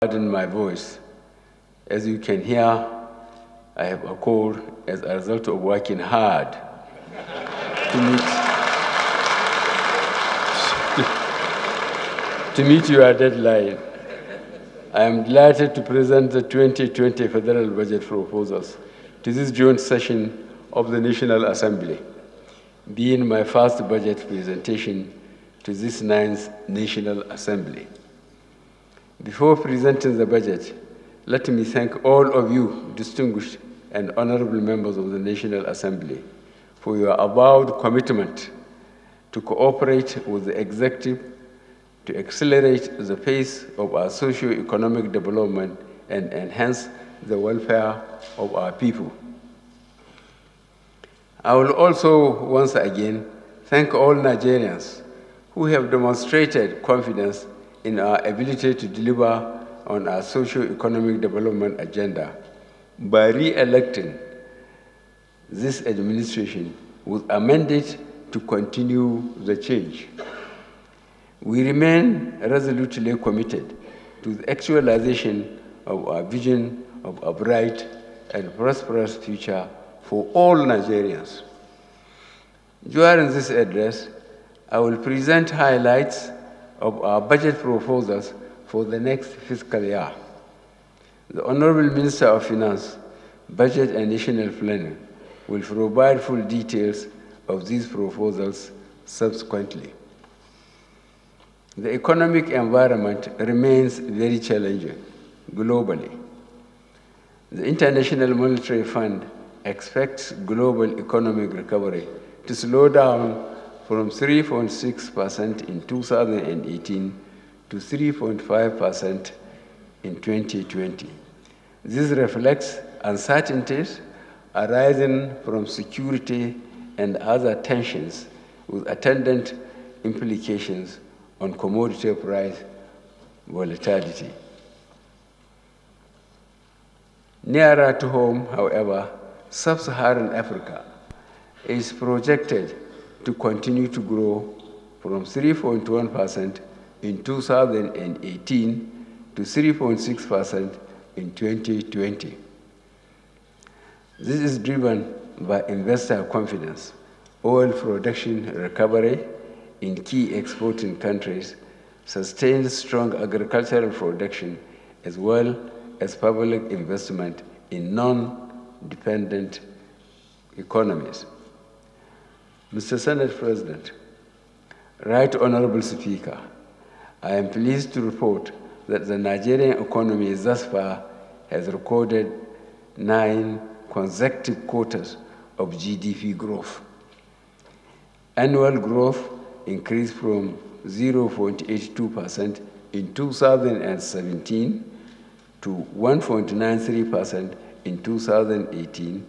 Pardon my voice. As you can hear, I have a cold as a result of working hard to meet your deadline. I am delighted to present the 2020 federal budget proposals to this joint session of the National Assembly, being my first budget presentation to this 9th National Assembly. Before presenting the budget, let me thank all of you, distinguished and honorable members of the National Assembly, for your avowed commitment to cooperate with the executive to accelerate the pace of our socio-economic development and enhance the welfare of our people. I will also once again thank all Nigerians who have demonstrated confidence in our ability to deliver on our socio-economic development agenda by re-electing this administration with a mandate to continue the change. We remain resolutely committed to the actualization of our vision of a bright and prosperous future for all Nigerians. During this address, I will present highlights of our budget proposals for the next fiscal year. The Honorable Minister of Finance, Budget and National Planning will provide full details of these proposals subsequently. The economic environment remains very challenging globally. The International Monetary Fund expects global economic recovery to slow down from 3.6% in 2018 to 3.5% in 2020. This reflects uncertainties arising from security and other tensions with attendant implications on commodity price volatility. Nearer to home, however, sub-Saharan Africa is projected to continue to grow from 3.1% in 2018 to 3.6% in 2020. This is driven by investor confidence, oil production recovery in key exporting countries, sustained strong agricultural production, as well as public investment in non-dependent economies. Mr. Senate President, Right Honorable Speaker, I am pleased to report that the Nigerian economy thus far has recorded 9 consecutive quarters of GDP growth. Annual growth increased from 0.82% in 2017 to 1.93% in 2018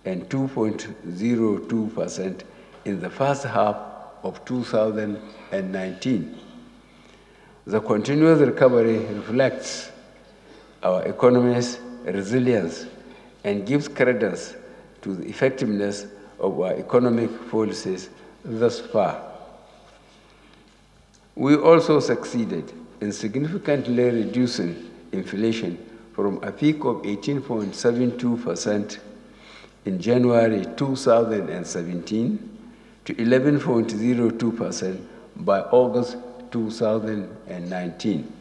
and 2.02% in the first half of 2019. The continuous recovery reflects our economy's resilience and gives credence to the effectiveness of our economic policies thus far. We also succeeded in significantly reducing inflation from a peak of 18.72% in January 2017 to 11.02% by August 2019.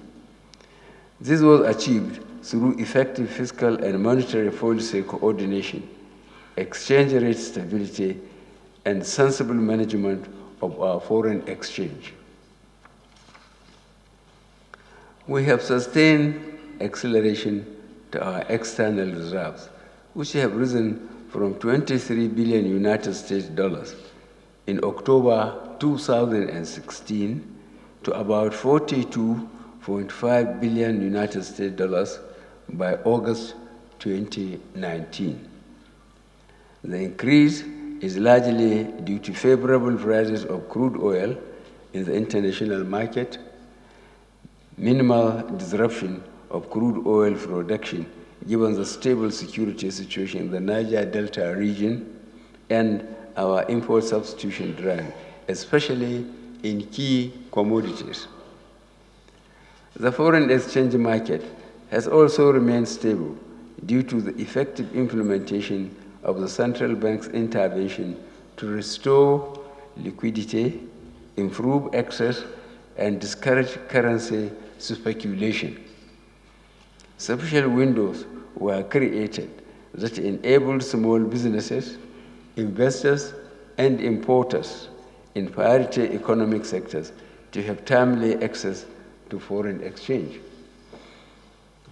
This was achieved through effective fiscal and monetary policy coordination, exchange rate stability, and sensible management of our foreign exchange. We have sustained acceleration to our external reserves, which have risen from 23 billion United States dollars in October 2016 to about 42.5 billion United States dollars by August 2019. The increase is largely due to favorable prices of crude oil in the international market, minimal disruption of crude oil production given the stable security situation in the Niger Delta region, and our import substitution drive, especially in key commodities. The foreign exchange market has also remained stable due to the effective implementation of the central bank's intervention to restore liquidity, improve access, and discourage currency speculation. Sufficient windows were created that enabled small businesses, investors, and importers in priority economic sectors to have timely access to foreign exchange.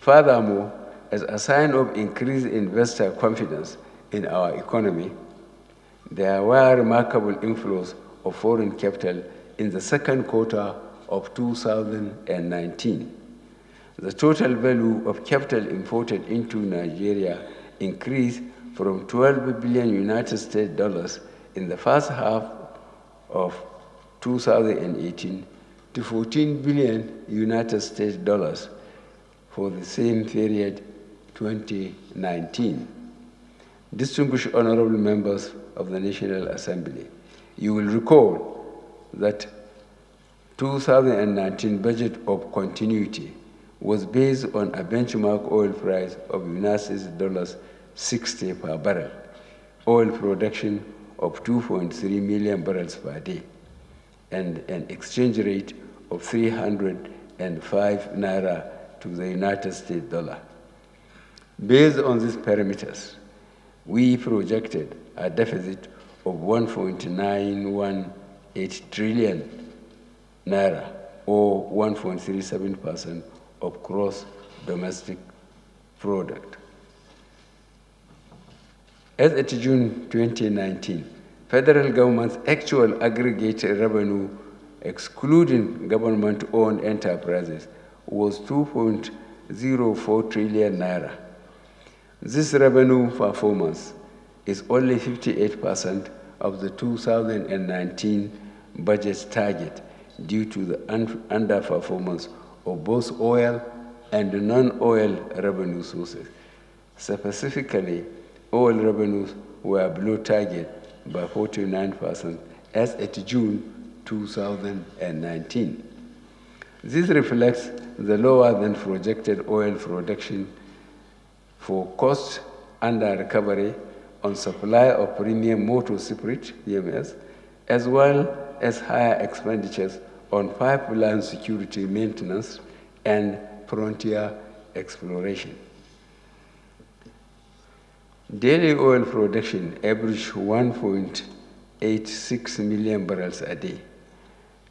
Furthermore, as a sign of increased investor confidence in our economy, there were remarkable inflows of foreign capital in the second quarter of 2019. The total value of capital imported into Nigeria increased from 12 billion United States dollars in the first half of 2018 to 14 billion United States dollars for the same period, 2019. Distinguished honorable members of the National Assembly, you will recall that 2019 budget of continuity was based on a benchmark oil price of United dollars 60 per barrel, oil production of 2.3 million barrels per day, and an exchange rate of 305 naira to the United States dollar. Based on these parameters, we projected a deficit of 1.918 trillion naira, or 1.37% of gross domestic product. As at June 2019, federal government's actual aggregate revenue, excluding government-owned enterprises, was 2.04 trillion naira. This revenue performance is only 58% of the 2019 budget target due to the underperformance of both oil and non-oil revenue sources. Specifically, oil revenues were below target by 49% as at June 2019. This reflects the lower than projected oil production for cost under recovery on supply of premium motor spirit, PMS, as well as higher expenditures on pipeline security maintenance and frontier exploration. Daily oil production averaged 1.86 million barrels a day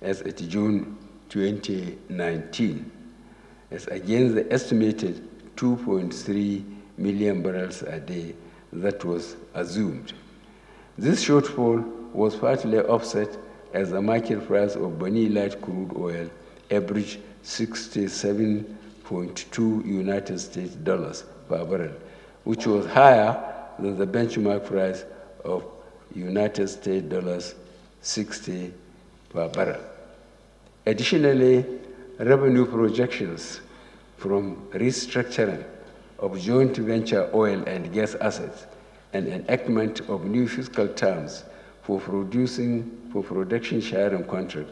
as at June 2019, as against the estimated 2.3 million barrels a day that was assumed. This shortfall was partly offset as the market price of Bonny light crude oil averaged 67.2 United States dollars per barrel, which was higher than the benchmark price of United States dollars 60 per barrel. Additionally, revenue projections from restructuring of joint venture oil and gas assets and enactment of new fiscal terms for production sharing contract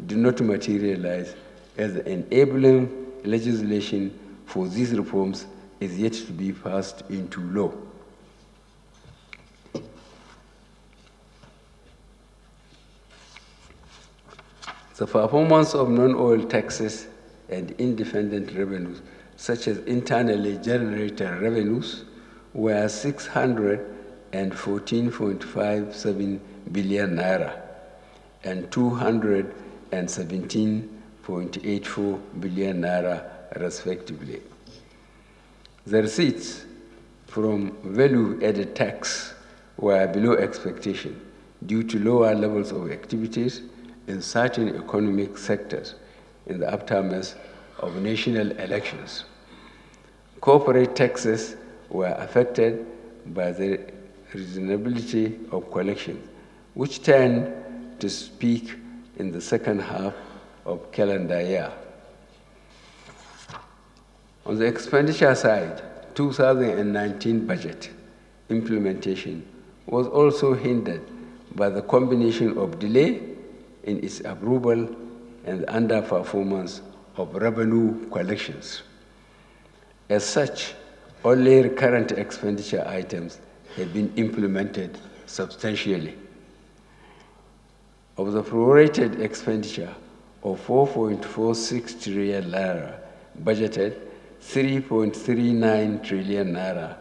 did not materialize, as the enabling legislation for these reforms is yet to be passed into law. The performance of non-oil taxes and independent revenues, such as internally generated revenues, were 614.57 billion naira and 217.84 billion naira, respectively. The receipts from value-added tax were below expectation due to lower levels of activities in certain economic sectors in the aftermath of national elections. Corporate taxes were affected by the reasonability of collection, which tend to peak in the second half of calendar year. On the expenditure side, 2019 budget implementation was also hindered by the combination of delay in its approval and the underperformance of revenue collections. As such, only recurrent expenditure items have been implemented substantially. Of the prorated expenditure of 4.46 trillion naira budgeted, 3.39 trillion naira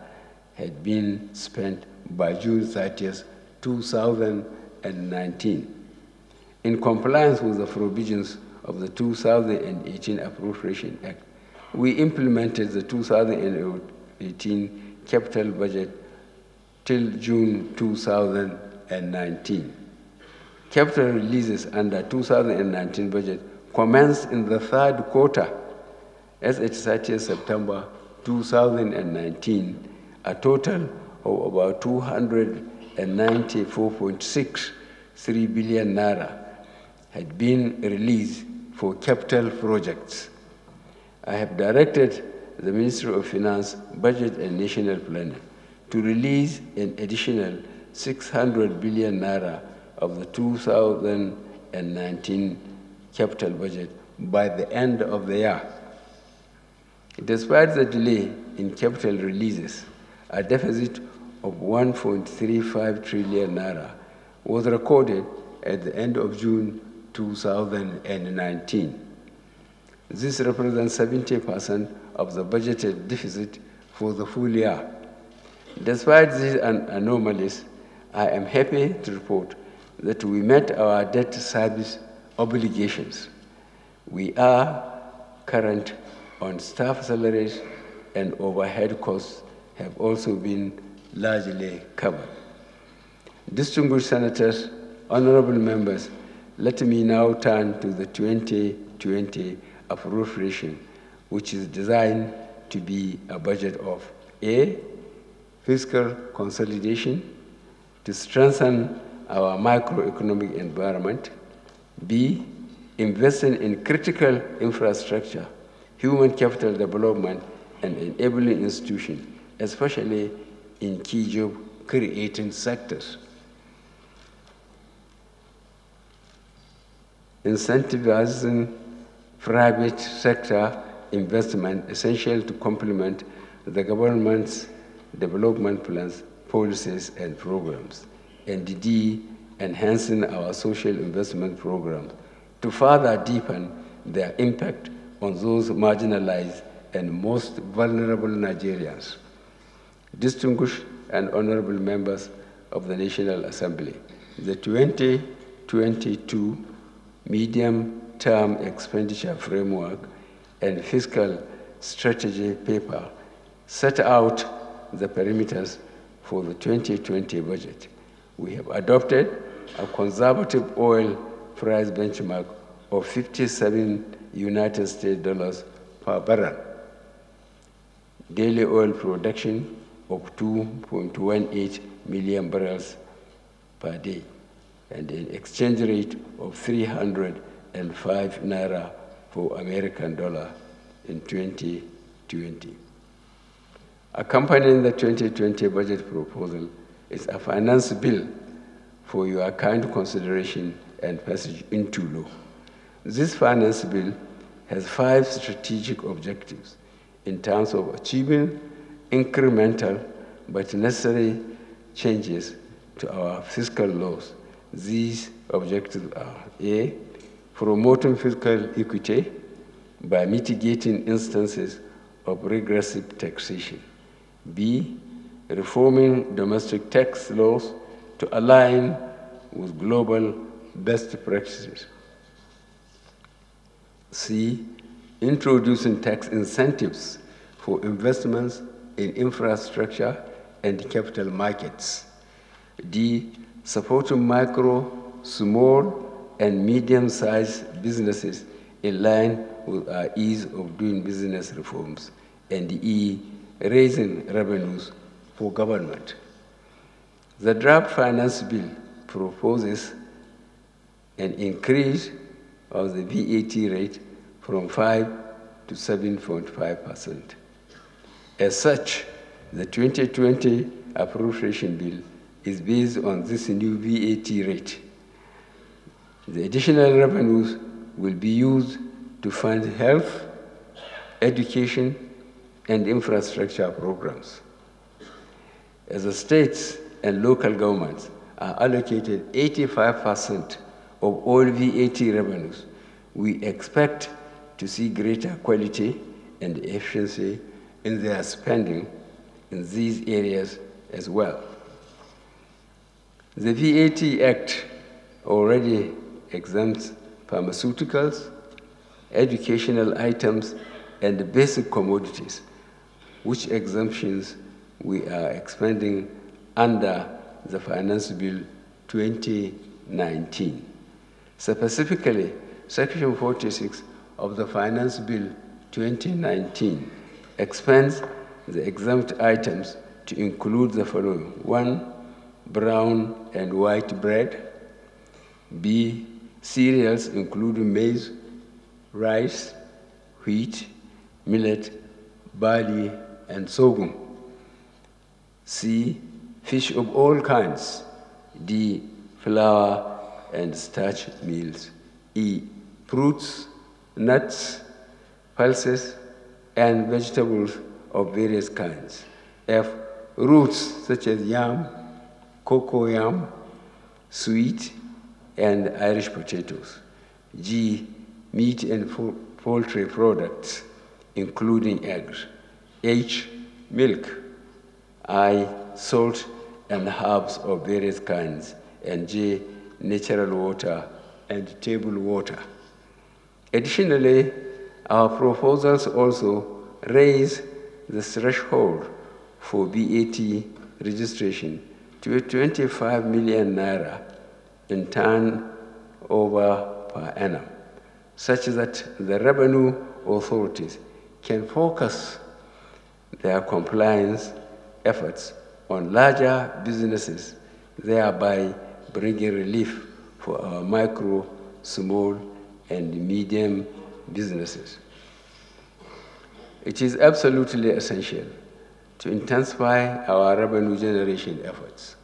had been spent by June 30th, 2019. In compliance with the provisions of the 2018 Appropriation Act, we implemented the 2018 capital budget till June 2019. Capital releases under 2019 budget commenced in the third quarter. As at 30th September 2019, a total of about 294.63 billion naira had been released for capital projects. I have directed the Ministry of Finance, Budget and National Planning to release an additional 600 billion naira of the 2019 capital budget by the end of the year. Despite the delay in capital releases, a deficit of 1.35 trillion naira was recorded at the end of June 2019. This represents 70% of the budgeted deficit for the full year. Despite these anomalies, I am happy to report that we met our debt service obligations. We are current on staff salaries, and overhead costs have also been largely covered. Distinguished senators, honorable members, let me now turn to the 2020 appropriation, which is designed to be a budget of A, fiscal consolidation to strengthen our macroeconomic environment, B, investing in critical infrastructure, human capital development, and enabling institutions, especially in key job-creating sectors. Incentivizing private sector investment essential to complement the government's development plans, policies, and programs, and D, enhancing our social investment programs to further deepen their impact on those marginalized and most vulnerable Nigerians. Distinguished and honorable members of the National Assembly, the 2022 Medium-Term Expenditure Framework and Fiscal Strategy paper set out the parameters for the 2020 budget. We have adopted a conservative oil price benchmark of 57 United States dollars per barrel, daily oil production of 2.18 million barrels per day, and an exchange rate of 305 naira for American dollar in 2020. Accompanying the 2020 budget proposal is a finance bill for your kind consideration and passage into law. This finance bill has 5 strategic objectives in terms of achieving incremental but necessary changes to our fiscal laws. These objectives are A, promoting fiscal equity by mitigating instances of regressive taxation. B, reforming domestic tax laws to align with global best practices. C, introducing tax incentives for investments in infrastructure and capital markets. D, supporting micro, small, and medium-sized businesses in line with our ease of doing business reforms. And E, raising revenues for government. The draft finance bill proposes an increase of the VAT rate from 5 to 7.5%. As such, the 2020 appropriation bill is based on this new VAT rate. The additional revenues will be used to fund health, education, and infrastructure programs. As the states and local governments are allocated 85% of all VAT revenues, we expect to see greater quality and efficiency in their spending in these areas as well. The VAT Act already exempts pharmaceuticals, educational items, and basic commodities, which exemptions we are expanding under the Finance Bill 2019. Specifically, Section 46 of the Finance Bill 2019 expands the exempt items to include the following: 1, brown and white bread; B, cereals including maize, rice, wheat, millet, barley, and sorghum; C, fish of all kinds; D, flour and starch meals; E, fruits, nuts, pulses, and vegetables of various kinds; F, roots such as yam, cocoa yam, sweet, and Irish potatoes; G, meat and poultry products, including eggs; H, milk; I, salt and herbs of various kinds; and J, natural water and table water. Additionally, our proposals also raise the threshold for VAT registration to 25 million naira in turnover per annum, such that the revenue authorities can focus their compliance efforts on larger businesses, thereby bringing relief for our micro, small, and medium businesses. It is absolutely essential to intensify our revenue generation efforts.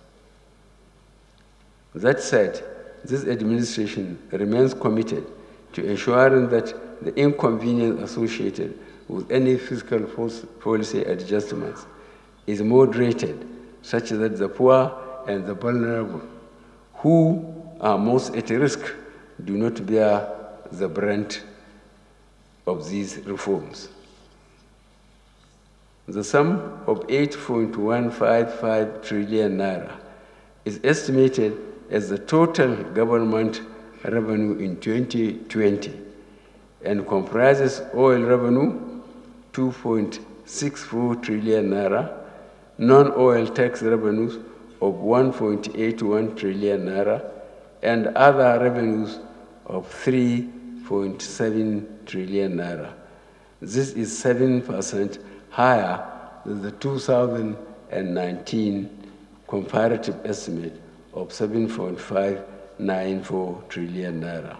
That said, this administration remains committed to ensuring that the inconvenience associated with any fiscal policy adjustments is moderated, such that the poor and the vulnerable, who are most at risk, do not bear the brunt of these reforms. The sum of 8.155 trillion naira is estimated as the total government revenue in 2020 and comprises oil revenue 2.64 trillion naira, non-oil tax revenues of 1.81 trillion naira, and other revenues of 3.7 trillion naira. This is 7% higher than the 2019 comparative estimate of 7.594 trillion naira,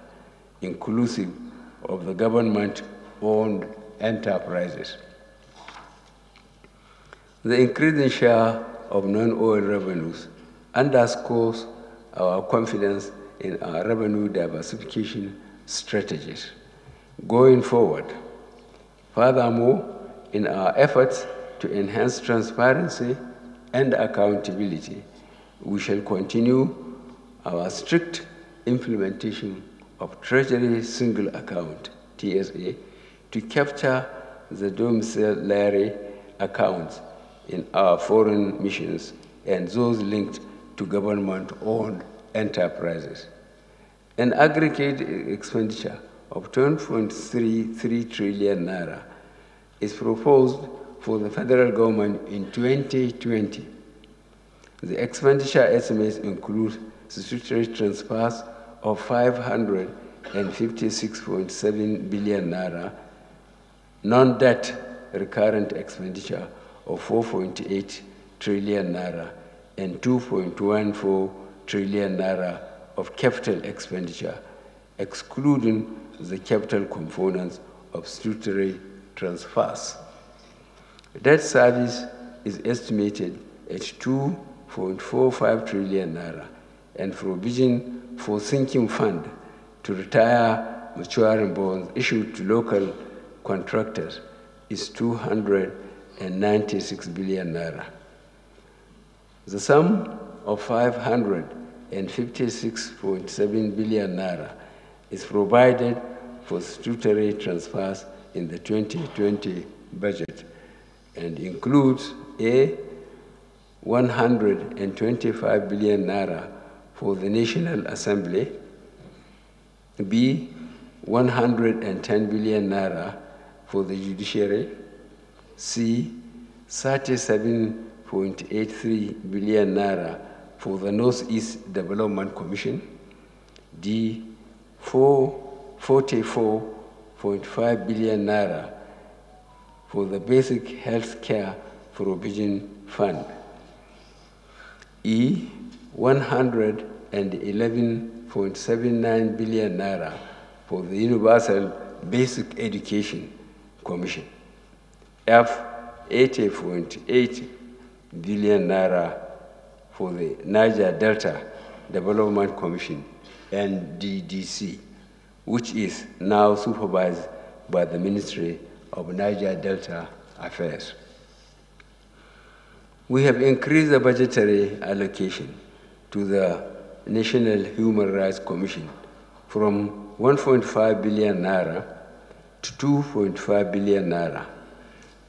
inclusive of the government-owned enterprises. The increasing share of non-oil revenues underscores our confidence in our revenue diversification strategies going forward. Furthermore, in our efforts to enhance transparency and accountability, we shall continue our strict implementation of Treasury Single Account, TSA, to capture the domiciliary accounts in our foreign missions and those linked to government-owned enterprises. An aggregate expenditure of 10.33 trillion naira is proposed for the federal government in 2020. The expenditure estimates include statutory transfers of 556.7 billion naira, non-debt recurrent expenditure of 4.8 trillion naira, and 2.14 trillion naira of capital expenditure, excluding the capital components of statutory transfers. Debt service is estimated at 2.45 trillion naira, and provision for sinking fund to retire maturing bonds issued to local contractors is 200 596 billion naira. The sum of 556.7 billion naira is provided for statutory transfers in the 2020 budget and includes A, 125 billion naira for the National Assembly, B, 110 billion naira for the judiciary, C, 37.83 billion naira for the Northeast Development Commission, D, 44.5 billion naira for the Basic Health Care Provision Fund, E, 111.79 billion naira for the Universal Basic Education Commission, F, 80.8 billion naira for the Niger Delta Development Commission, NDDC, which is now supervised by the Ministry of Niger Delta Affairs. We have increased the budgetary allocation to the National Human Rights Commission from 1.5 billion naira to 2.5 billion naira.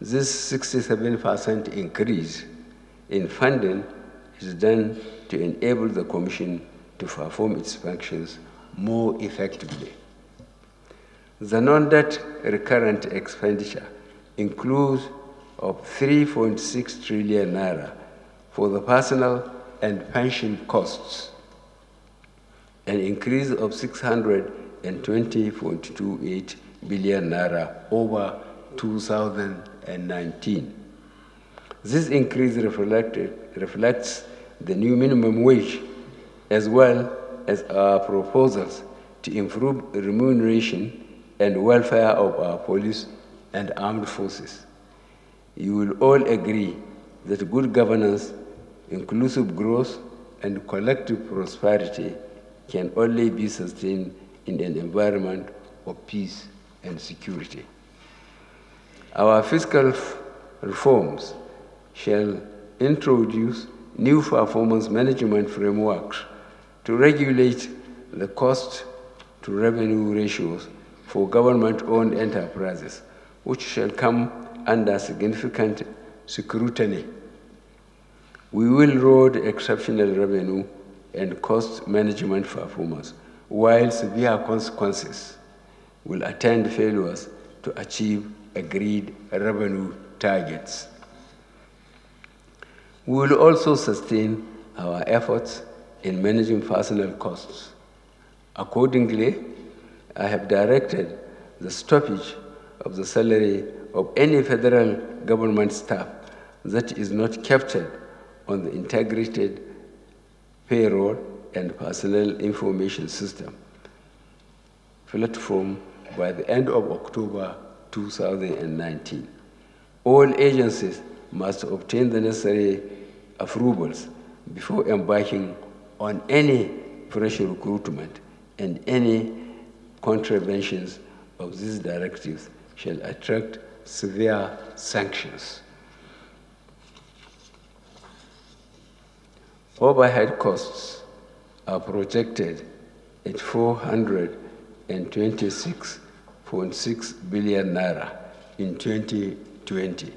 This 67% increase in funding is done to enable the Commission to perform its functions more effectively. The non-debt recurrent expenditure includes of 3.6 trillion naira for the personal and pension costs, an increase of 620.28 billion naira over 2019. This increase reflects the new minimum wage as well as our proposals to improve remuneration and welfare of our police and armed forces. You will all agree that good governance, inclusive growth, and collective prosperity can only be sustained in an environment of peace and security. Our fiscal reforms shall introduce new performance management frameworks to regulate the cost-to-revenue ratios for government-owned enterprises, which shall come under significant scrutiny. We will road exceptional revenue and cost management performance, while severe consequences will attend failures to achieve agreed revenue targets. We will also sustain our efforts in managing personnel costs. Accordingly, I have directed the stoppage of the salary of any federal government staff that is not captured on the integrated payroll and personnel information system platform by the end of October 2019. All agencies must obtain the necessary approvals before embarking on any fresh recruitment, and any contraventions of these directives shall attract severe sanctions. Overhead costs are projected at 426.6 billion naira in 2020.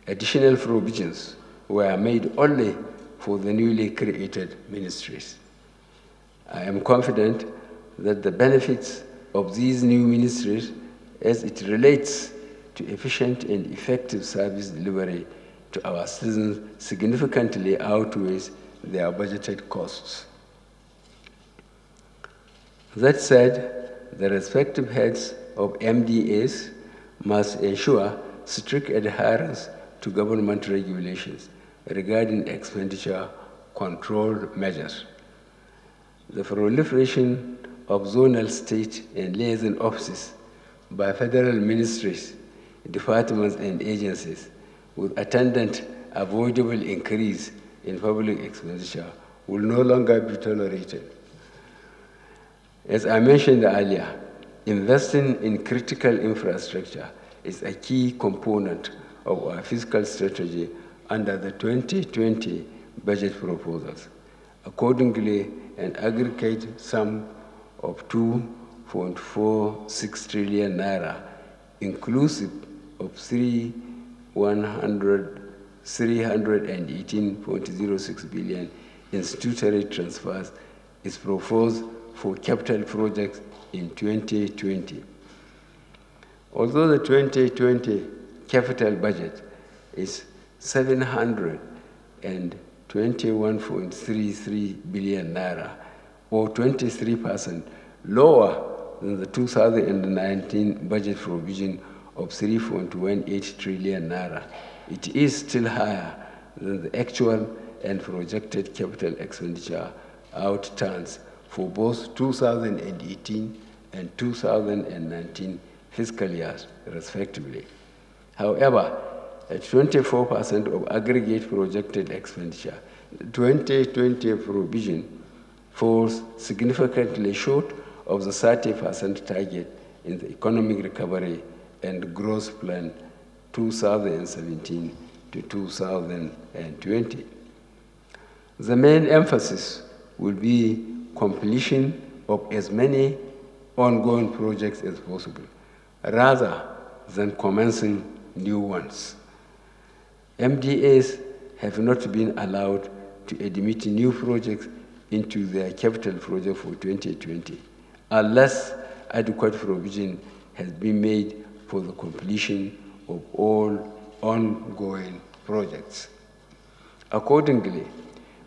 Additional provisions were made only for the newly created ministries. I am confident that the benefits of these new ministries, as it relates to efficient and effective service delivery to our citizens, significantly outweighs their budgeted costs. That said, the respective heads of MDAs must ensure strict adherence to government regulations regarding expenditure control measures. The proliferation of zonal state and liaison offices by federal ministries, departments, and agencies with attendant avoidable increase in public expenditure will no longer be tolerated. As I mentioned earlier, investing in critical infrastructure is a key component of our fiscal strategy under the 2020 budget proposals. Accordingly, an aggregate sum of 2.46 trillion naira, inclusive of 318.06 billion in statutory transfers, is proposed for capital projects in 2020. Although the 2020 capital budget is 721.33 billion naira, or 23% lower than the 2019 budget provision of 3.18 trillion naira, it is still higher than the actual and projected capital expenditure outturns for both 2018 and 2019 fiscal years, respectively. However, at 24% of aggregate projected expenditure, the 2020 provision falls significantly short of the 30% target in the Economic Recovery and Growth Plan 2017 to 2020. The main emphasis will be completion of as many ongoing projects as possible, rather than commencing new ones. MDAs have not been allowed to admit new projects into their capital project for 2020, unless adequate provision has been made for the completion of all ongoing projects. Accordingly,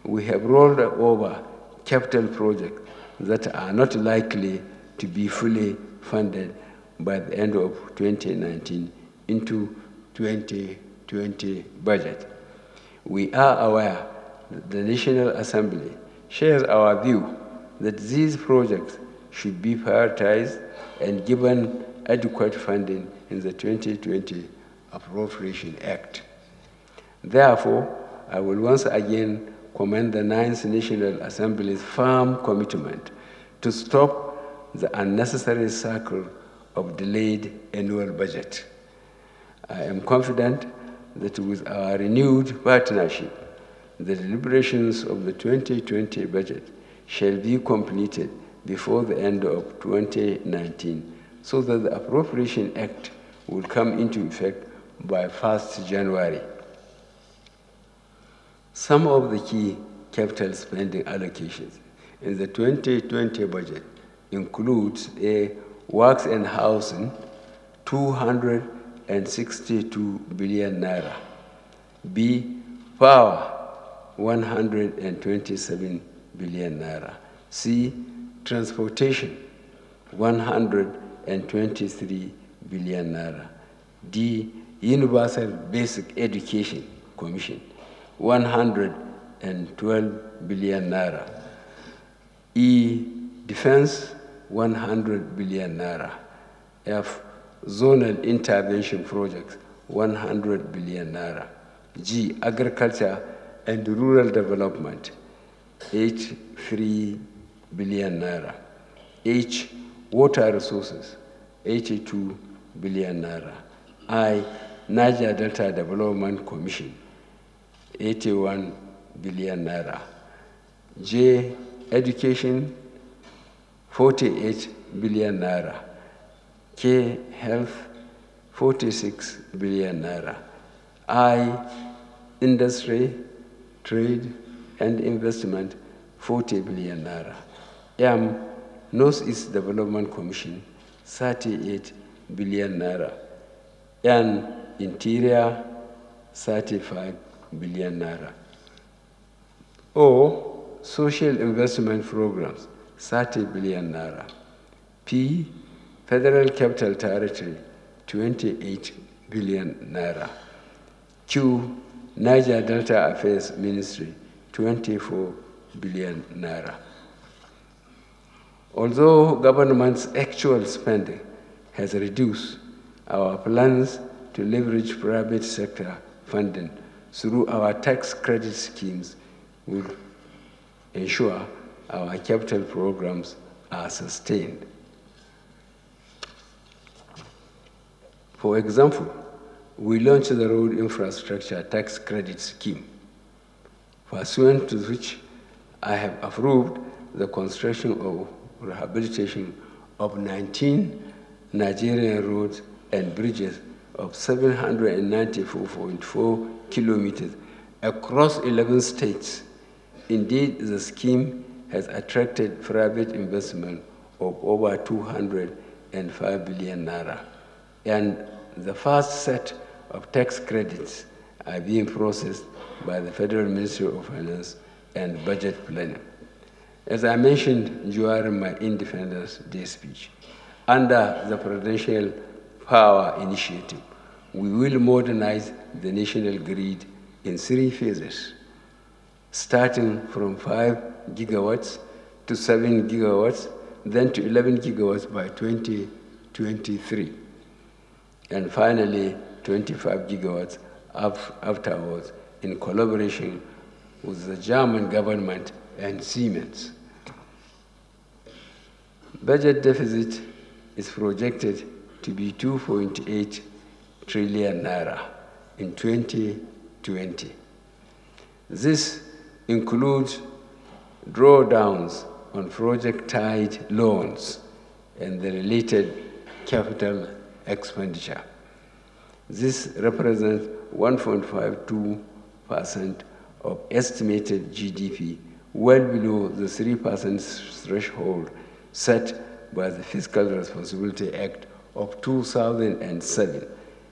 we have rolled over capital projects that are not likely to be fully funded by the end of 2019 into 2020 budget. We are aware that the National Assembly shares our view that these projects should be prioritized and given adequate funding in the 2020 Appropriation Act. Therefore, I will once again commend the Ninth National Assembly's firm commitment to stop the unnecessary cycle of delayed annual budget. I am confident that with our renewed partnership, the deliberations of the 2020 budget shall be completed before the end of 2019, so that the Appropriation Act will come into effect by 1st January. Some of the key capital spending allocations in the 2020 budget includes A, works and housing, 262 billion naira. B, power, 127 billion naira. C, transportation, 123 billion naira. D, universal basic education commission, 112 billion naira. E, defense, 100 billion naira. F, zonal intervention projects, 100 billion naira. G, agriculture and rural development, 83 billion naira. H, water resources, 82 billion naira. I, Niger Delta Development Commission, 81 billion naira. J, education, 48 billion naira. K, health, 46 billion naira. I, industry, trade, and investment, 40 billion naira. M, Northeast Development Commission, 38 billion naira. N, interior, 35 billion naira. O, social investment programs, 30 billion naira. P, federal capital territory, 28 billion naira. Q, Niger Delta Affairs Ministry, 24 billion naira. Although government's actual spending has reduced, our plans to leverage private sector funding through our tax credit schemes will ensure our capital programs are sustained. For example, we launched the Road Infrastructure Tax Credit Scheme, pursuant to which I have approved the construction or rehabilitation of 19 Nigerian roads and bridges of 794.4 kilometers across 11 states. Indeed, the scheme has attracted private investment of over 205 billion naira, and the first set of tax credits are being processed by the Federal Ministry of Finance and Budget Planning. As I mentioned during my Independence Day speech, under the Presidential Power Initiative, we will modernize the national grid in 3 phases, starting from 5 gigawatts to 7 gigawatts, then to 11 gigawatts by 2023, and finally 25 gigawatts afterwards in collaboration with the German government and Siemens. Budget deficit is projected to be 2.8 trillion naira in 2020. This includes drawdowns on project-tied loans and the related capital expenditure. This represents 1.52% of estimated GDP, well below the 3% threshold set by the Fiscal Responsibility Act of 2007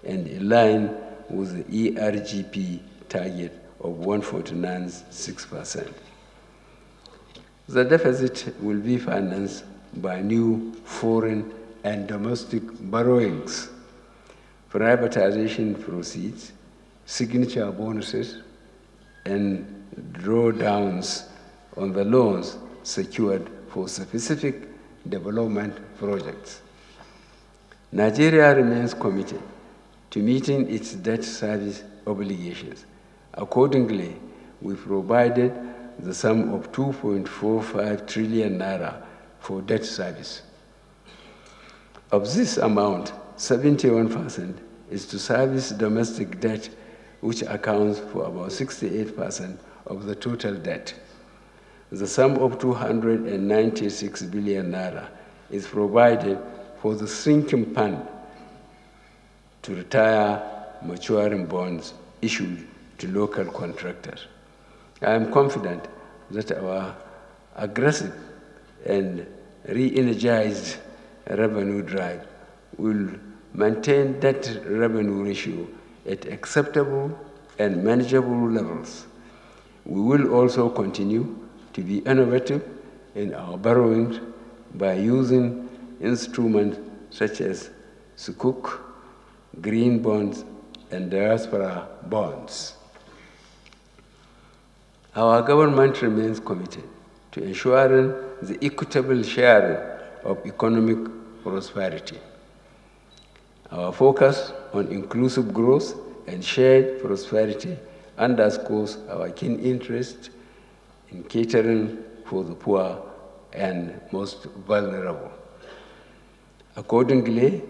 and in line with the ERGP target of 1.96%. The deficit will be financed by new foreign and domestic borrowings, privatization proceeds, signature bonuses, and drawdowns on the loans secured for specific development projects. Nigeria remains committed to meeting its debt service obligations. Accordingly, we provided the sum of 2.45 trillion naira for debt service. Of this amount, 71% is to service domestic debt, which accounts for about 68% of the total debt. The sum of 296 billion naira is provided for the sinking fund to retire maturing bonds issued to local contractors. I am confident that our aggressive and re-energized revenue drive will maintain debt revenue ratio at acceptable and manageable levels. We will also continue to be innovative in our borrowings by using instruments such as Sukuk, green bonds, and diaspora bonds. Our government remains committed to ensuring the equitable sharing of economic prosperity. Our focus on inclusive growth and shared prosperity underscores our keen interest in catering for the poor and most vulnerable. Accordingly,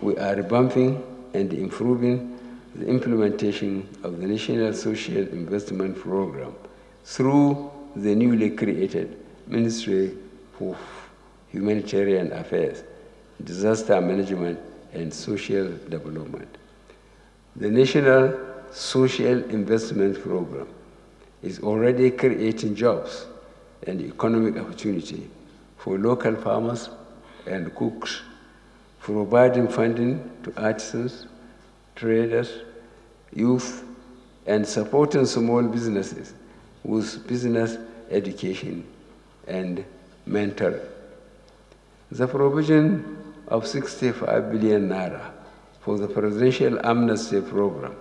we are revamping and improving the implementation of the National Social Investment Program through the newly created Ministry for Humanitarian Affairs, Disaster Management, and Social Development. The National Social Investment Program is already creating jobs and economic opportunity for local farmers and cooks, providing funding to artisans, traders, youth, and supporting small businesses with business education and mentoring. The provision of 65 billion naira for the Presidential Amnesty Program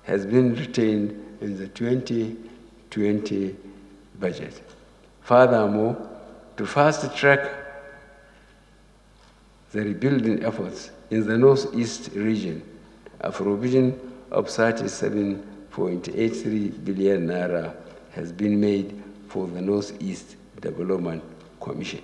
has been retained in the 2020 budget. Furthermore, to fast-track the rebuilding efforts in the Northeast region, a provision of 37.83 billion naira has been made for the Northeast Development Commission.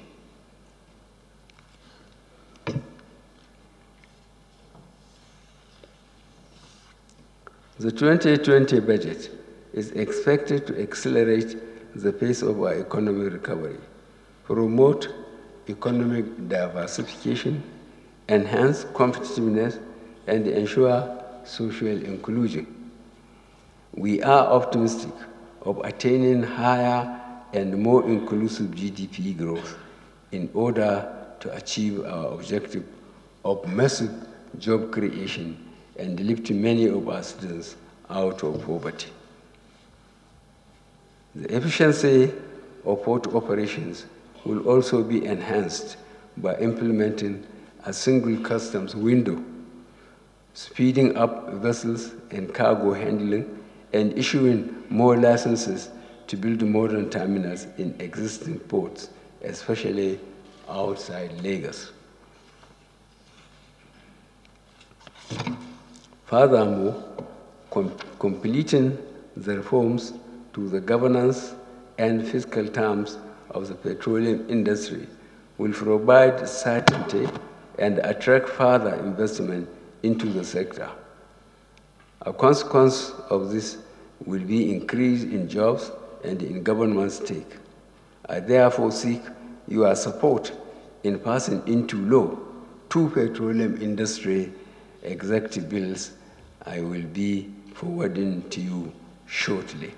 The 2020 budget is expected to accelerate the pace of our economic recovery, promote economic diversification, enhance competitiveness, and ensure social inclusion. We are optimistic of attaining higher and more inclusive GDP growth in order to achieve our objective of massive job creation and lift many of our citizens out of poverty. The efficiency of port operations will also be enhanced by implementing a single customs window, speeding up vessels and cargo handling, and issuing more licenses to build modern terminals in existing ports, especially outside Lagos. Furthermore, completing the reforms to the governance and fiscal terms of the petroleum industry will provide certainty and attract further investment into the sector. A consequence of this will be increase in jobs and in government stake. I therefore seek your support in passing into law 2 petroleum industry executive bills I will be forwarding to you shortly.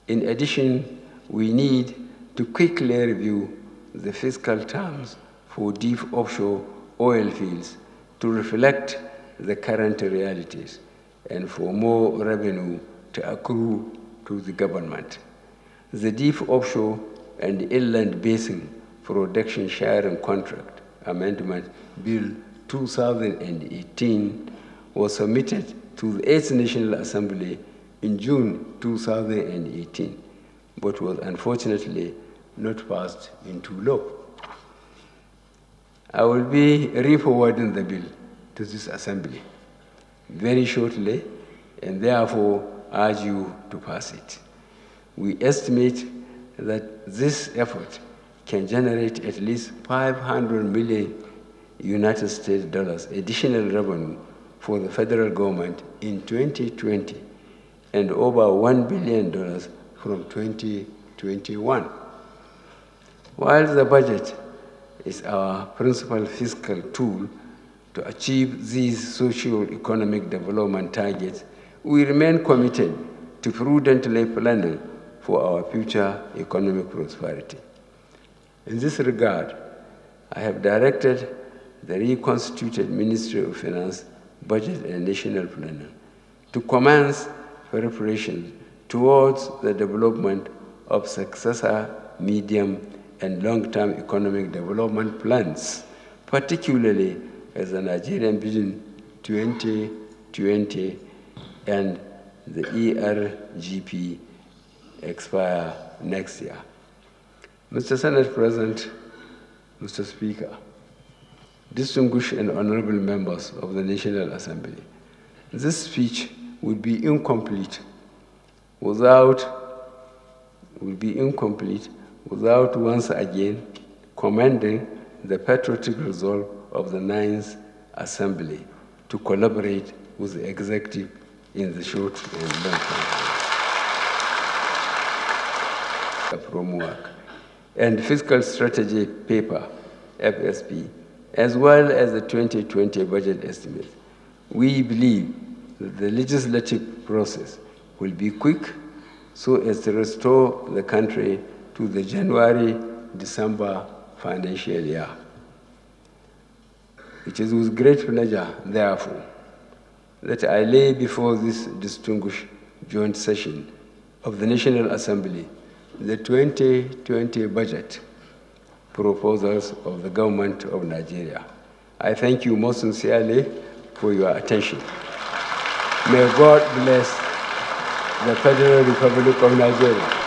In addition, we need to quickly review the fiscal terms for deep offshore oil fields to reflect the current realities and for more revenue to accrue to the government. The deep offshore and inland basin production sharing contract amendment bill 2018 was submitted to the 8th National Assembly in June 2018, but was unfortunately not passed into law. I will be re-forwarding the bill to this Assembly very shortly, and therefore urge you to pass it. We estimate that this effort can generate at least $500 million United States dollars additional revenue for the federal government in 2020 and over $1 billion from 2021. While the budget is our principal fiscal tool to achieve these socio-economic development targets, we remain committed to prudently planning for our future economic prosperity. In this regard, I have directed the reconstituted Ministry of Finance, Budget and National Planning to commence preparations towards the development of successor medium and long-term economic development plans, particularly as the Nigerian Vision 2020 and the ERGP expire next year. Mr. Senate President, Mr. Speaker, distinguished and honorable members of the National Assembly, this speech would be incomplete without once again commending the patriotic resolve of the 9th Assembly to collaborate with the executive in the short and long term framework and fiscal strategy paper, FSP, as well as the 2020 budget estimate. We believe that the legislative process will be quick so as to restore the country to the January-December financial year. It is with great pleasure, therefore, that I lay before this distinguished joint session of the National Assembly the 2020 budget proposals of the government of Nigeria. I thank you most sincerely for your attention. May God bless the Federal Republic of Nigeria.